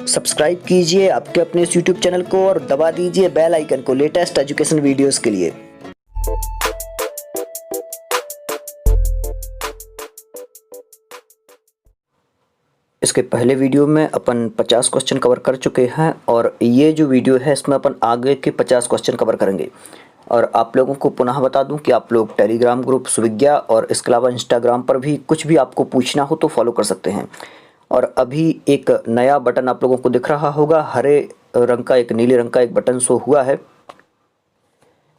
Subscribe कीजिए आपके अपने इस YouTube चैनल को और दबा दीजिए बेल आइकन को लेटेस्ट एजुकेशन वीडियोस के लिए। इसके पहले वीडियो में अपन 50 क्वेश्चन कवर कर चुके हैं और ये जो वीडियो है इसमें अपन आगे के 50 क्वेश्चन कवर करेंगे। और आप लोगों को पुनः बता दूं कि आप लोग टेलीग्राम ग्रुप सुविज्ञा और इसके अलावा इंस्टाग्राम पर भी कुछ भी आपको पूछना हो तो फॉलो कर सकते हैं। और अभी एक नया बटन आप लोगों को दिख रहा होगा, हरे रंग का एक नीले रंग का एक बटन शो हुआ है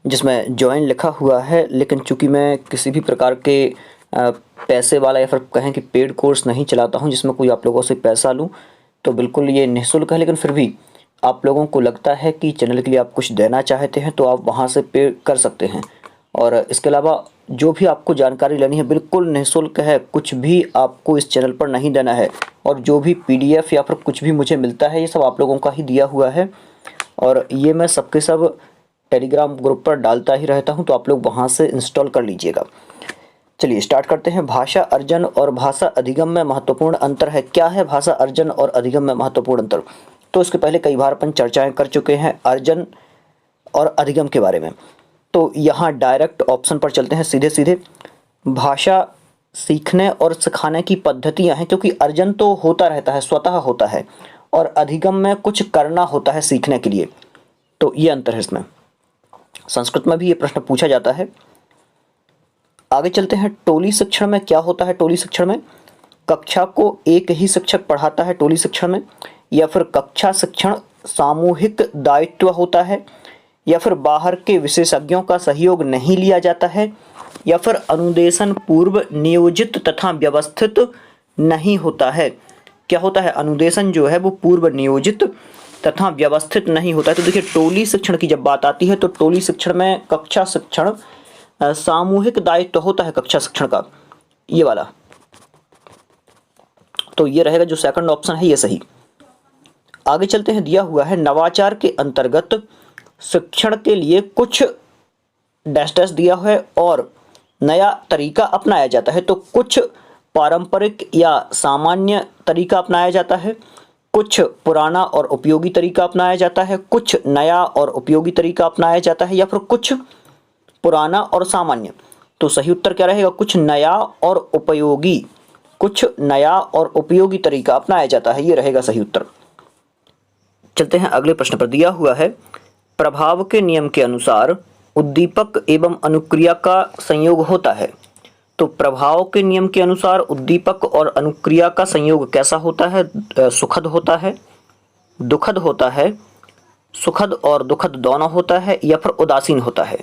जिसमें ज्वाइन लिखा हुआ है। लेकिन चूंकि मैं किसी भी प्रकार के पैसे वाला या फिर कहें कि पेड कोर्स नहीं चलाता हूं जिसमें कोई आप लोगों से पैसा लूं, तो बिल्कुल ये निःशुल्क है। लेकिन फिर भी आप लोगों को लगता है कि चैनल के लिए आप कुछ देना चाहते हैं तो आप वहां से पे कर सकते हैं। और इसके अलावा जो भी आपको जानकारी लेनी है बिल्कुल निःशुल्क है, कुछ भी आपको इस चैनल पर नहीं देना है। और जो भी PDF या फिर कुछ भी मुझे मिलता है ये सब आप लोगों का ही दिया हुआ है और ये मैं सबके सब टेलीग्राम ग्रुप पर डालता ही रहता हूं, तो आप लोग वहां से इंस्टॉल कर लीजिएगा। चलिए स्टार्ट करते हैं। भाषा अर्जन और भाषा अधिगम में महत्वपूर्ण अंतर है। क्या है भाषा अर्जन और अधिगम में महत्वपूर्ण अंतर? तो इसके पहले कई बार अपन चर्चाएं कर चुके हैं अर्जन और अधिगम के बारे में। तो यहाँ डायरेक्ट ऑप्शन पर चलते हैं सीधे सीधे। भाषा सीखने और सिखाने की पद्धतियां हैं, क्योंकि अर्जन तो होता रहता है, स्वतः होता है, और अधिगम में कुछ करना होता है सीखने के लिए। तो ये अंतर है इसमें। संस्कृत में भी ये प्रश्न पूछा जाता है। आगे चलते हैं। टोली शिक्षण में क्या होता है? टोली शिक्षण में कक्षा को एक ही शिक्षक पढ़ाता है टोली शिक्षण में, या फिर कक्षा शिक्षण सामूहिक दायित्व होता है, या फिर बाहर के विशेषज्ञों का सहयोग नहीं लिया जाता है, या फिर अनुदेशन पूर्व नियोजित तथा व्यवस्थित नहीं होता है। क्या होता है? अनुदेशन जो है वो पूर्व नियोजित तथा व्यवस्थित नहीं होता है। तो देखिए टोली शिक्षण की जब बात आती है तो टोली शिक्षण में कक्षा शिक्षण सामूहिक दायित्व होता है कक्षा शिक्षण का, ये वाला। तो ये रहेगा जो सेकंड ऑप्शन है ये सही। आगे चलते हैं। दिया हुआ है नवाचार के अंतर्गत शिक्षण के लिए कुछ डैश डैश दिया है और नया तरीका अपनाया जाता है। तो कुछ पारंपरिक या सामान्य तरीका अपनाया जाता है, कुछ पुराना और उपयोगी तरीका अपनाया जाता है, कुछ नया और उपयोगी तरीका अपनाया जाता है, या फिर कुछ पुराना और सामान्य। तो सही उत्तर क्या रहेगा? कुछ नया और उपयोगी, कुछ नया और उपयोगी तरीका अपनाया जाता है, ये रहेगा सही उत्तर। चलते हैं अगले प्रश्न पर। दिया हुआ है प्रभाव के नियम के अनुसार उद्दीपक एवं अनुक्रिया का संयोग होता है। तो प्रभाव के नियम के अनुसार उद्दीपक और अनुक्रिया का संयोग कैसा होता है? सुखद होता है, दुखद होता है, सुखद और दुखद दोनों होता है, या फिर उदासीन होता है।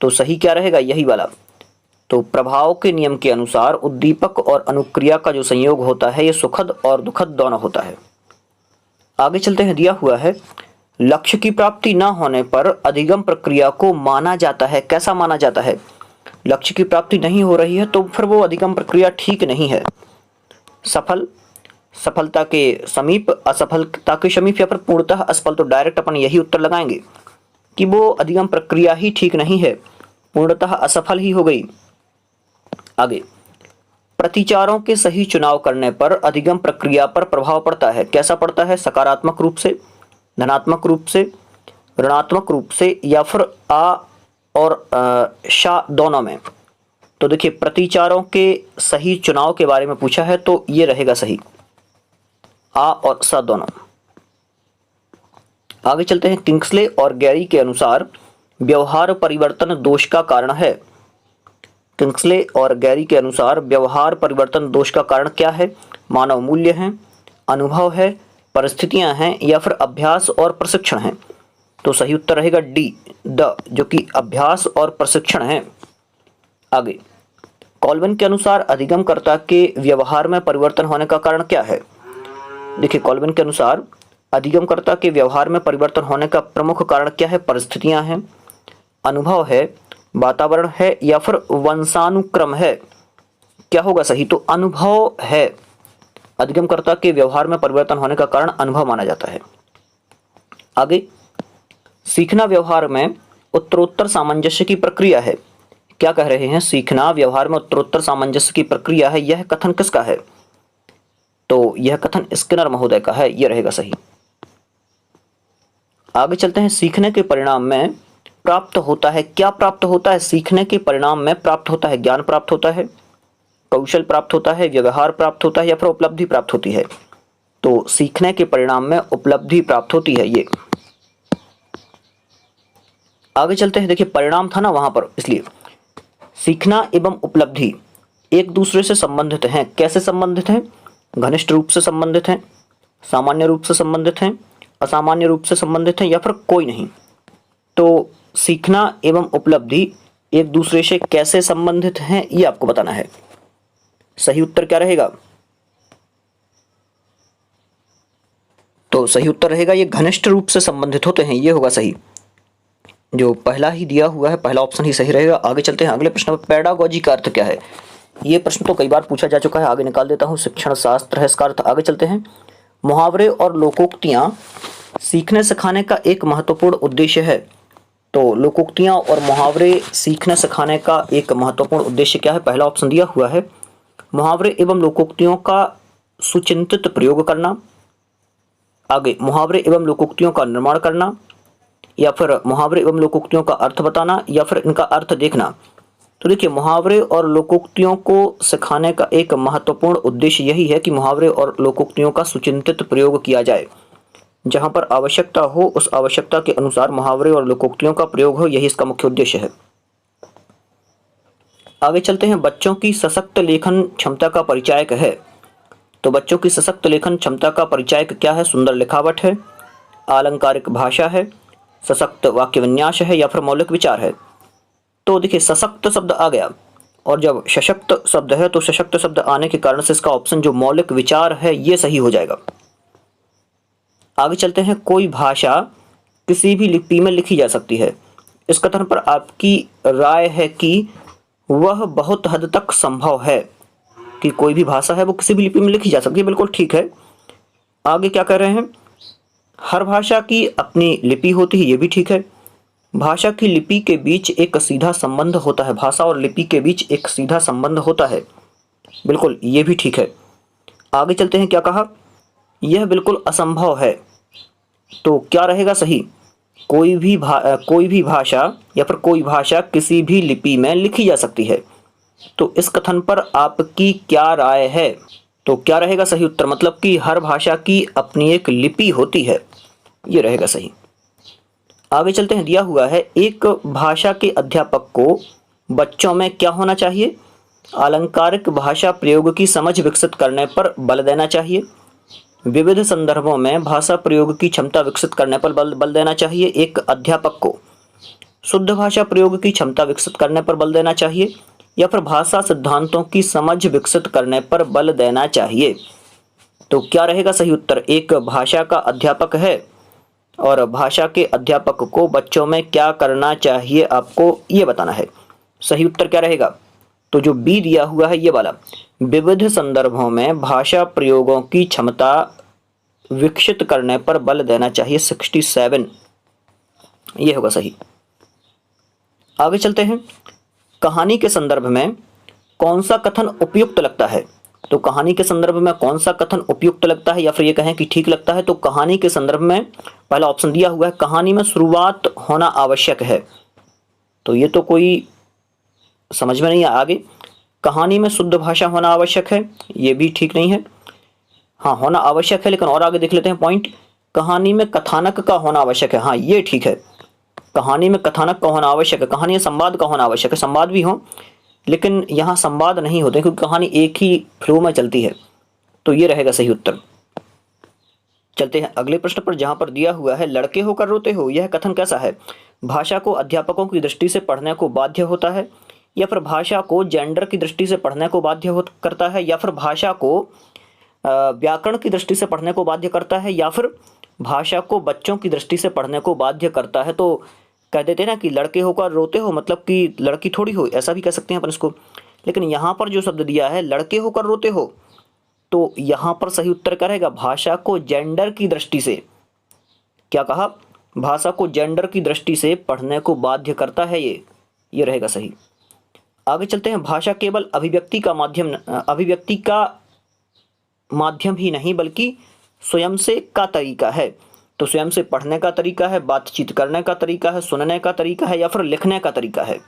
तो सही क्या रहेगा? यही वाला। तो प्रभाव के नियम के अनुसार उद्दीपक और अनुक्रिया का जो संयोग होता है ये सुखद और दुखद दोनों होता है। आगे चलते हैं। दिया हुआ है लक्ष्य की प्राप्ति न होने पर अधिगम प्रक्रिया को माना जाता है। कैसा माना जाता है? लक्ष्य की प्राप्ति नहीं हो रही है तो फिर वो अधिगम प्रक्रिया ठीक नहीं है। सफल, सफलता के समीप, असफलता के समीप, या फिर पूर्णतः असफल। तो डायरेक्ट अपन यही उत्तर लगाएंगे कि वो अधिगम प्रक्रिया ही ठीक नहीं है, पूर्णतः असफल ही हो गई। आगे, प्रतिचारों के सही चुनाव करने पर अधिगम प्रक्रिया पर प्रभाव पड़ता है। कैसा पड़ता है? सकारात्मक रूप से, धनात्मक रूप से, ऋणात्मक रूप से, या फिर आ और शा दोनों में। तो देखिए प्रतिचारों के सही चुनाव के बारे में पूछा है तो ये रहेगा सही, आ और सा दोनों। आगे चलते हैं। किंग्सले और गैरी के अनुसार व्यवहार परिवर्तन दोष का कारण है। किंग्सले और गैरी के अनुसार व्यवहार परिवर्तन दोष का कारण क्या है? मानव मूल्य हैं, अनुभव है, परिस्थितियां हैं, या फिर अभ्यास और प्रशिक्षण है। तो सही उत्तर रहेगा डी, द, जो कि अभ्यास और प्रशिक्षण है। आगे, कॉल्विन के अनुसार अधिगमकर्ता के व्यवहार में परिवर्तन होने का कारण क्या है? देखिए कॉल्विन के अनुसार अधिगमकर्ता के व्यवहार में परिवर्तन होने का प्रमुख कारण क्या है? परिस्थितियां हैं, अनुभव है, वातावरण है, या फिर वंशानुक्रम है। क्या होगा सही? तो अनुभव है। अधिगमकर्ता के व्यवहार में परिवर्तन होने का कारण अनुभव माना जाता है। आगे, सीखना व्यवहार में उत्तरोत्तर सामंजस्य की प्रक्रिया है। क्या कह रहे हैं? सीखना व्यवहार में उत्तरोत्तर सामंजस्य की प्रक्रिया है। यह कथन किसका है? तो यह कथन स्किनर महोदय का है, यह रहेगा सही। आगे चलते हैं। सीखने के परिणाम में प्राप्त होता है, क्या प्राप्त होता है? सीखने के परिणाम में प्राप्त होता है, ज्ञान प्राप्त होता है, कौशल प्राप्त होता है, व्यवहार प्राप्त होता है या फिर उपलब्धि प्राप्त होती है? तो सीखने के परिणाम में उपलब्धि प्राप्त होती है ये। आगे चलते हैं। देखिए परिणाम था ना वहां पर, इसलिए सीखना एवं उपलब्धि एक दूसरे से संबंधित हैं। कैसे संबंधित हैं? घनिष्ठ रूप से संबंधित हैं, सामान्य रूप से संबंधित हैं, असामान्य रूप से संबंधित हैं या फिर कोई नहीं। तो सीखना एवं उपलब्धि एक दूसरे से कैसे संबंधित हैं ये आपको बताना है। सही उत्तर क्या रहेगा? तो सही उत्तर रहेगा ये घनिष्ठ रूप से संबंधित होते हैं, ये होगा सही। जो पहला ही दिया हुआ है, पहला ऑप्शन ही सही रहेगा। आगे चलते हैं अगले प्रश्न पर। पेडागोजी का अर्थ क्या है? ये प्रश्न तो कई बार पूछा जा चुका है, आगे निकाल देता हूँ। शिक्षण शास्त्र है इसका अर्थ। आगे चलते हैं। मुहावरे और लोकोक्तियां सीखने सिखाने का एक महत्वपूर्ण उद्देश्य है। तो लोकोक्तियां और मुहावरे सीखने सिखाने का एक महत्वपूर्ण उद्देश्य क्या है? पहला ऑप्शन दिया हुआ है मुहावरे एवं लोकोक्तियों का सुचिंतित प्रयोग करना, आगे मुहावरे एवं लोकोक्तियों का निर्माण करना, या फिर मुहावरे एवं लोकोक्तियों का अर्थ बताना, या फिर इनका अर्थ देखना। तो देखिए मुहावरे और लोकोक्तियों को सिखाने का एक महत्वपूर्ण उद्देश्य यही है कि मुहावरे और लोकोक्तियों का सुचिंतित प्रयोग किया जाए। जहां पर आवश्यकता हो उस आवश्यकता के अनुसार मुहावरे और लोकोक्तियों का प्रयोग हो, यही इसका मुख्य उद्देश्य है। आगे चलते हैं। बच्चों की सशक्त लेखन क्षमता का परिचायक है। तो बच्चों की सशक्त लेखन क्षमता का परिचायक क्या है? सुंदर लिखावट है, आलंकारिक भाषा है, सशक्त वाक्य विन्यास है या फिर मौलिक विचार है। तो देखिए सशक्त शब्द आ गया, और जब सशक्त शब्द है तो सशक्त शब्द आने के कारण से इसका ऑप्शन जो मौलिक विचार है ये सही हो जाएगा। आगे चलते हैं। कोई भाषा किसी भी लिपि में लिखी जा सकती है। इस कथन पर आपकी राय है कि वह बहुत हद तक संभव है कि कोई भी भाषा है वो किसी भी लिपि में लिखी जा सकती है। बिल्कुल ठीक है। आगे क्या कह रहे हैं? हर भाषा की अपनी लिपि होती है, ये भी ठीक है। भाषा की लिपि के बीच एक सीधा संबंध होता है। भाषा और लिपि के बीच एक सीधा संबंध होता है, बिल्कुल ये भी ठीक है। आगे चलते हैं। क्या कहा? यह बिल्कुल असंभव है। तो क्या रहेगा सही? कोई भी भाषा या फिर कोई भाषा किसी भी लिपि में लिखी जा सकती है। तो इस कथन पर आपकी क्या राय है? तो क्या रहेगा सही उत्तर? मतलब कि हर भाषा की अपनी एक लिपि होती है, ये रहेगा सही। आगे चलते हैं। दिया हुआ है एक भाषा के अध्यापक को बच्चों में क्या होना चाहिए? अलंकारिक भाषा प्रयोग की समझ विकसित करने पर बल देना चाहिए, विविध संदर्भों में भाषा प्रयोग की क्षमता विकसित करने पर बल देना चाहिए एक अध्यापक को, शुद्ध भाषा प्रयोग की क्षमता विकसित करने पर बल देना चाहिए, या फिर भाषा सिद्धांतों की समझ विकसित करने पर बल देना चाहिए। तो क्या रहेगा सही उत्तर? एक भाषा का अध्यापक है और भाषा के अध्यापक को बच्चों में क्या करना चाहिए आपको ये बताना है। सही उत्तर क्या रहेगा? तो जो बी दिया हुआ है ये वाला, विविध संदर्भों में भाषा प्रयोगों की क्षमता विकसित करने पर बल देना चाहिए, 67 ये होगा सही। आगे चलते हैं। कहानी के संदर्भ में कौन सा कथन उपयुक्त लगता है? तो कहानी के संदर्भ में कौन सा कथन उपयुक्त लगता है या फिर ये कहें कि ठीक लगता है? तो कहानी के संदर्भ में पहला ऑप्शन दिया हुआ है कहानी में शुरुआत होना आवश्यक है। तो ये तो कोई समझ में नहीं है। आगे कहानी में शुद्ध भाषा होना आवश्यक है, ये भी ठीक नहीं है। हाँ होना आवश्यक है, लेकिन और आगे देख लेते हैं पॉइंट। कहानी में कथानक का होना आवश्यक है, हाँ ये ठीक है। कहानी में कथानक का होना आवश्यक है, कहानी में संवाद का होना आवश्यक है। संवाद भी हो लेकिन यहाँ संवाद नहीं होते क्योंकि कहानी एक ही फ्लो में चलती है। तो ये रहेगा सही उत्तर। चलते हैं अगले प्रश्न पर, जहां पर दिया हुआ है लड़के होकर रोते हो, यह कथन कैसा है? भाषा को अध्यापकों की दृष्टि से पढ़ने को बाध्य होता है, या फिर भाषा को जेंडर की दृष्टि से पढ़ने को बाध्य करता है, या फिर भाषा को व्याकरण की दृष्टि से पढ़ने को बाध्य करता है, या फिर भाषा को बच्चों की दृष्टि से पढ़ने को बाध्य करता है। तो कह देते हैं ना कि लड़के होकर रोते हो, मतलब कि लड़की थोड़ी हो, ऐसा भी कह सकते हैं अपन इसको। लेकिन यहाँ पर जो शब्द दिया है लड़के होकर रोते हो, तो यहाँ पर सही उत्तर क्या रहेगा? भाषा को जेंडर की दृष्टि से, क्या कहा? भाषा को जेंडर की दृष्टि से पढ़ने को बाध्य करता है, ये रहेगा सही। आगे चलते हैं। भाषा केवल अभिव्यक्ति का माध्यम ही नहीं बल्कि स्वयं से का तरीका है। तो स्वयं से पढ़ने का तरीका है, बातचीत करने का तरीका है, सुनने का तरीका है या फिर लिखने का तरीका है।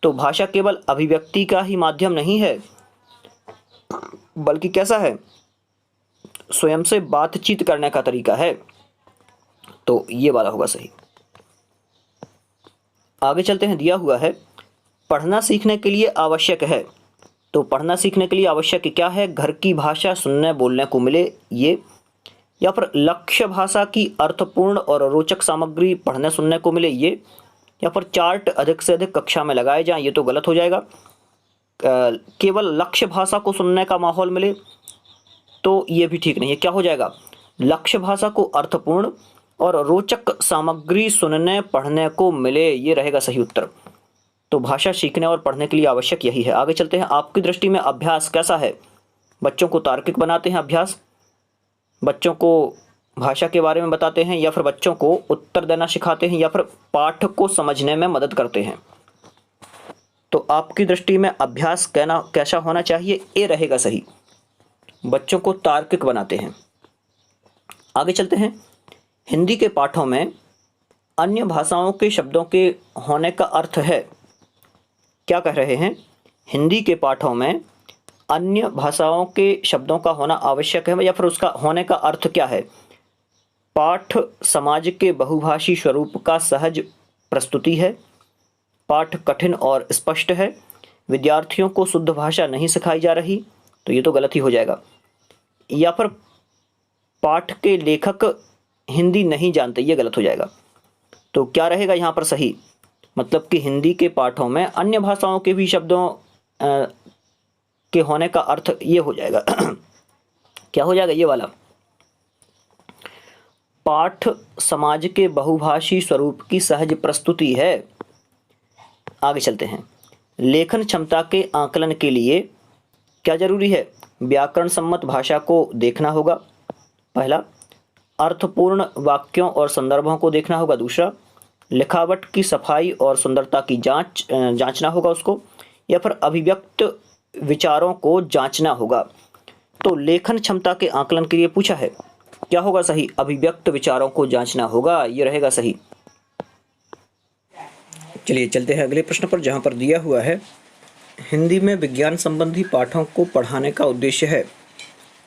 तो भाषा केवल अभिव्यक्ति का ही माध्यम नहीं है बल्कि कैसा है, स्वयं से बातचीत करने का तरीका है। तो ये वाला होगा सही। आगे चलते हैं, दिया हुआ है पढ़ना सीखने के लिए आवश्यक है। तो पढ़ना सीखने के लिए आवश्यक क्या है, घर की भाषा सुनने बोलने को मिले ये, या फिर लक्ष्य भाषा की अर्थपूर्ण और रोचक सामग्री पढ़ने सुनने को मिले ये, या फिर चार्ट अधिक से अधिक कक्षा में लगाए जाएं, ये तो गलत हो जाएगा। केवल लक्ष्य भाषा को सुनने का माहौल मिले तो ये भी ठीक नहीं है। क्या हो जाएगा, लक्ष्य भाषा को अर्थपूर्ण और रोचक सामग्री सुनने पढ़ने को मिले, ये रहेगा सही उत्तर। तो भाषा सीखने और पढ़ने के लिए आवश्यक यही है। आगे चलते हैं, आपकी दृष्टि में अभ्यास कैसा है। बच्चों को तार्किक बनाते हैं अभ्यास, बच्चों को भाषा के बारे में बताते हैं, या फिर बच्चों को उत्तर देना सिखाते हैं, या फिर पाठ को समझने में मदद करते हैं। तो आपकी दृष्टि में अभ्यास कैसा होना चाहिए, ए रहेगा सही। बच्चों को तार्किक बनाते हैं। आगे चलते हैं, हिंदी के पाठों में अन्य भाषाओं के शब्दों के होने का अर्थ है। क्या कह रहे हैं, हिंदी के पाठों में अन्य भाषाओं के शब्दों का होना आवश्यक है या फिर उसका होने का अर्थ क्या है। पाठ समाज के बहुभाषी स्वरूप का सहज प्रस्तुति है, पाठ कठिन और स्पष्ट है, विद्यार्थियों को शुद्ध भाषा नहीं सिखाई जा रही, तो ये तो गलत ही हो जाएगा। या फिर पाठ के लेखक हिंदी नहीं जानते, ये गलत हो जाएगा। तो क्या रहेगा यहाँ पर सही, मतलब कि हिंदी के पाठों में अन्य भाषाओं के भी शब्दों के होने का अर्थ ये हो जाएगा क्या हो जाएगा, ये वाला, पाठ समाज के बहुभाषी स्वरूप की सहज प्रस्तुति है। आगे चलते हैं, लेखन क्षमता के आकलन के लिए क्या जरूरी है, व्याकरण सम्मत भाषा को देखना होगा पहला, अर्थपूर्ण वाक्यों और संदर्भों को देखना होगा दूसरा, लिखावट की सफाई और सुंदरता की जांचना होगा उसको, या फिर अभिव्यक्त विचारों को जांचना होगा। तो लेखन क्षमता के आकलन के लिए पूछा है, क्या होगा सही, अभिव्यक्त विचारों को जांचना होगा, ये रहेगा सही। चलिए चलते हैं अगले प्रश्न पर, जहां पर दिया हुआ है हिंदी में विज्ञान संबंधी पाठों को पढ़ाने का उद्देश्य है।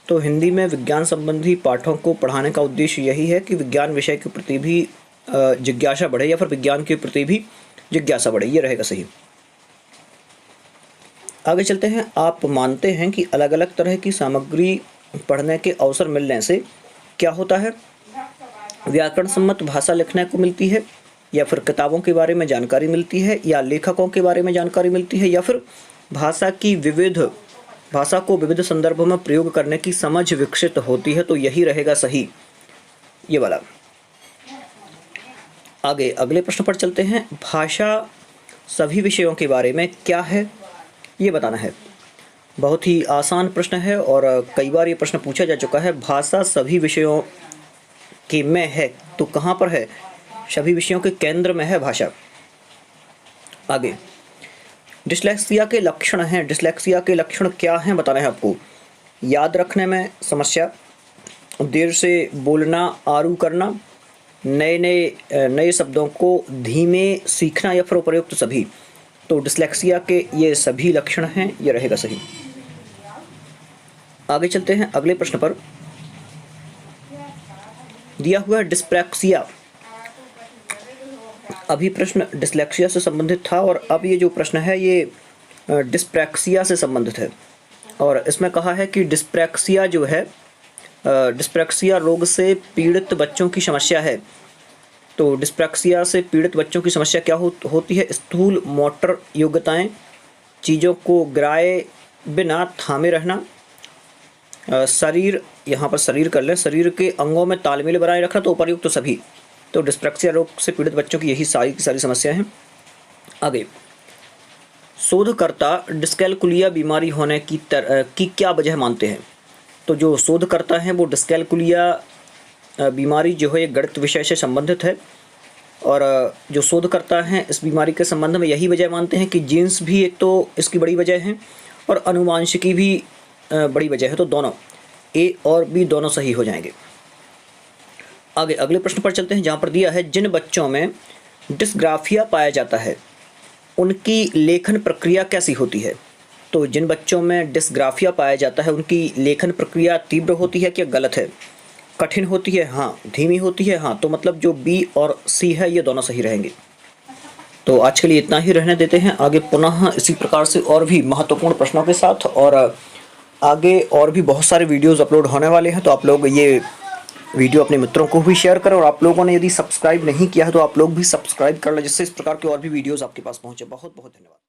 तो हिंदी में विज्ञान संबंधी पाठों को पढ़ाने का उद्देश्य यही है कि विज्ञान विषय के प्रति भी जिज्ञासा बढ़े या फिर विज्ञान के प्रति भी जिज्ञासा बढ़े, ये रहेगा सही। आगे चलते हैं, आप मानते हैं कि अलग अलग तरह की सामग्री पढ़ने के अवसर मिलने से क्या होता है, व्याकरण सम्मत भाषा लिखने को मिलती है, या फिर किताबों के बारे में जानकारी मिलती है, या लेखकों के बारे में जानकारी मिलती है, या फिर भाषा को विविध संदर्भों में प्रयोग करने की समझ विकसित होती है। तो यही रहेगा सही, ये वाला। आगे अगले प्रश्न पर चलते हैं, भाषा सभी विषयों के बारे में क्या है, ये बताना है। बहुत ही आसान प्रश्न है और कई बार ये प्रश्न पूछा जा चुका है। भाषा सभी विषयों के में है, तो कहाँ पर है, सभी विषयों के केंद्र में है भाषा। आगे, डिस्लेक्सिया के लक्षण हैं, डिस्लेक्सिया के लक्षण क्या हैं बताना है आपको। याद रखने में समस्या, देर से बोलना, आरू करना, नए शब्दों को धीमे सीखना, या फिर उपयुक्त सभी। तो डिस्लेक्सिया के ये सभी लक्षण हैं, ये रहेगा सही। आगे चलते हैं अगले प्रश्न पर, दिया हुआ है डिस्प्रैक्सिया। अभी प्रश्न डिस्लेक्सिया से संबंधित था और अब ये जो प्रश्न है ये डिस्प्रैक्सिया से संबंधित है। और इसमें कहा है कि डिस्प्रैक्सिया जो है, डिस्प्रैक्सिया रोग से पीड़ित बच्चों की समस्या है। तो डिस्प्रैक्सिया से पीड़ित बच्चों की समस्या क्या होती है, स्थूल मोटर योग्यताएं, चीज़ों को गिराए बिना थामे रहना, शरीर, यहाँ पर शरीर कर लें, शरीर के अंगों में तालमेल बनाए रखना, तो उपयुक्त सभी। तो डिस्प्रैक्सिया रोग से पीड़ित बच्चों की यही सारी की सारी समस्या हैं। आगे, शोधकर्ता डिस्कैलकुलिया बीमारी होने की क्या वजह मानते हैं। तो जो शोधकर्ता हैं वो डिस्कैलकुलिया बीमारी जो है गणित विषय से संबंधित है, और जो शोधकर्ता हैं इस बीमारी के संबंध में यही वजह मानते हैं कि जीन्स भी एक तो इसकी बड़ी वजह है और अनुवांशिकी भी बड़ी वजह है। तो दोनों ए और बी दोनों सही हो जाएंगे। आगे अगले प्रश्न पर चलते हैं, जहाँ पर दिया है जिन बच्चों में डिस्ग्राफिया पाया जाता है उनकी लेखन प्रक्रिया कैसी होती है। तो जिन बच्चों में डिस्ग्राफिया पाया जाता है उनकी लेखन प्रक्रिया तीव्र होती है क्या गलत है? कठिन होती है हाँ, धीमी होती है हाँ। तो मतलब जो बी और सी है ये दोनों सही रहेंगे। तो आज के लिए इतना ही रहने देते हैं, आगे पुनः इसी प्रकार से और भी महत्वपूर्ण प्रश्नों के साथ, और आगे और भी बहुत सारे वीडियोस अपलोड होने वाले हैं। तो आप लोग ये वीडियो अपने मित्रों को भी शेयर करें, और आप लोगों ने यदि सब्सक्राइब नहीं किया है तो आप लोग भी सब्सक्राइब कर लें, जिससे इस प्रकार के और भी वीडियोस आपके पास पहुंचे। बहुत बहुत धन्यवाद।